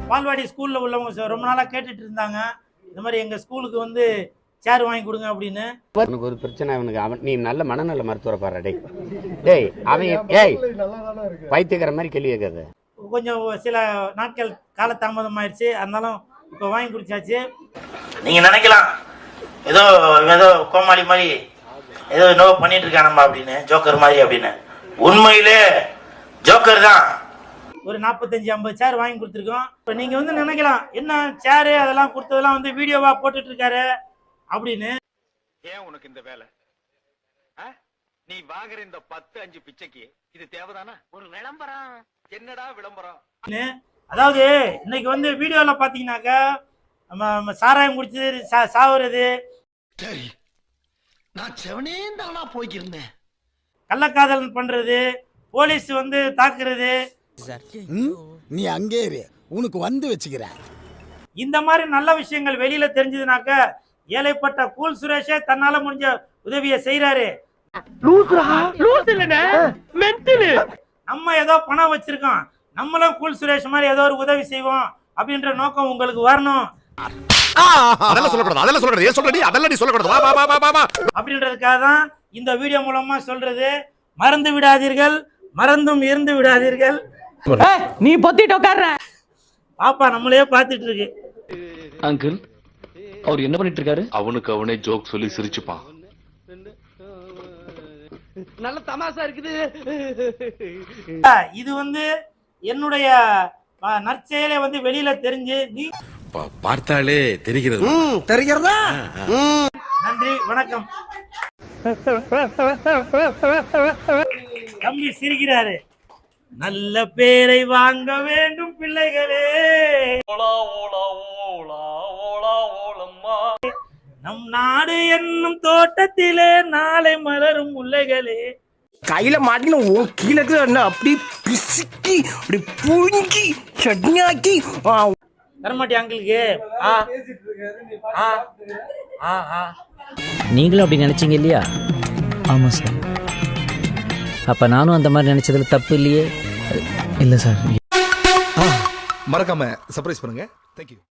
பால்வாடி ஸ்கூலில் உள்ளவங்க ரொம்ப நாளாக கேட்டுட்டு இருந்தாங்க, இந்த மாதிரி எங்கள் ஸ்கூலுக்கு வந்து சேர் வாங்கி கொடுங்க அப்படின்னு. அவனுக்கு ஒரு பிரச்சனை, அவனுக்கு நீ நல்ல மனநல மருத்துவரை பாரு. டேய் அவன் பைத்தியக்கிற மாதிரி கேள்வி கேட்காது. கொஞ்சம் சில நாட்கள் காலதாமதம் ஆயிடுச்சு, அதனாலும் இப்போ வாங்கி குடிச்சாச்சு. நீங்கள் நினைக்கலாம் ஏதோ ஏதோ கோமாளி மாதிரி ஏதோ என்னவோ பண்ணிட்டு இருக்கானம்மா அப்படின்னு, ஜோக்கர் மாதிரி அப்படின்னு. உண்மையிலே ஜோக்கர் தான். ஒரு 45-50 சேர் வாங்கி கொடுத்துருக்கோம். இப்போ நீங்கள் வந்து நினைக்கலாம், என்ன சேரு அதெல்லாம் கொடுத்ததெல்லாம் வந்து வீடியோவா போட்டுட்டு இருக்காரு அப்படின்னு. ஏன் உனக்கு இந்த வேலை? நீ வாங்குற இந்த 10-5 பிச்சைக்கு இது தேவைதானா? ஒரு விளம்பரம். என்னடா விளம்பரம்? அதாவது இன்னைக்கு வந்து வீடியோல பாத்தீங்கன்னாக்கா நம்ம சாராயம் குடிச்சு சாவுறது, சரி நான் செவனே தானா போய்க்கிருந்தேன், கள்ளக்காதல் பண்றது, போலீஸ் வந்து தாக்குறது, நீ அங்கே உனக்கு வந்து வச்சுக்கிற இந்த மாதிரி நல்ல விஷயங்கள் வெளியில தெரிஞ்சதுனாக்க ஏழைப்பட்ட கூல் சுரேஷே தன்னால முடிஞ்ச உதவியை செய்யறாரு. நம்ம ஏதோ பணம் வச்சிருக்கோம், நம்மளும் கூல் சுரேஷ் மாதிரி ஏதோ ஒரு உதவி செய்வோம் அப்படின்ற நோக்கம் உங்களுக்கு வரணும். அப்படின்றதுக்காக தான் இந்த வீடியோ மூலமா சொல்றது. மறந்து விடாதீர்கள், மறந்தும் இருந்து விடாதீர்கள். நீ பொத்திட்டு உட்கார்ற பாப்பா நம்மளே பாத்துட்டு இருக்கு. அங்கிள் அவர் என்ன பண்ணிட்டு இருக்காரு? அவனுக்கு அவனே ஜோக் சொல்லி சிரிச்சுப்பான். நல்ல தமாசா இருக்குது. இது வந்து என்னுடைய நற்செயலை வந்து வெளியில தெரிஞ்சு நீ பார்த்தாலே தெரிகிறது. நன்றி, வணக்கம். தம்பி சிரிக்கிறாரு. நல்ல பேரை வாங்க வேண்டும் பிள்ளைகளே, நம் நாடு என்னும் தோட்டத்திலே நாளை மலரும் முல்லைகளே. கையில மாட்டின கீழே அப்படி பிசுக்கி அப்படி புழுங்கி சட்னியாக்கி தரமாட்டி அங்கிளுக்கு. நீங்களும் அப்படி நினைச்சீங்க இல்லையா? ஆமாம் சார். அப்போ நானும் அந்த மாதிரி நினைச்சதுல தப்பு இல்லையே? இல்லை சார். மறக்காம சர்ப்ரைஸ் பண்ணுங்க. தேங்க்யூ.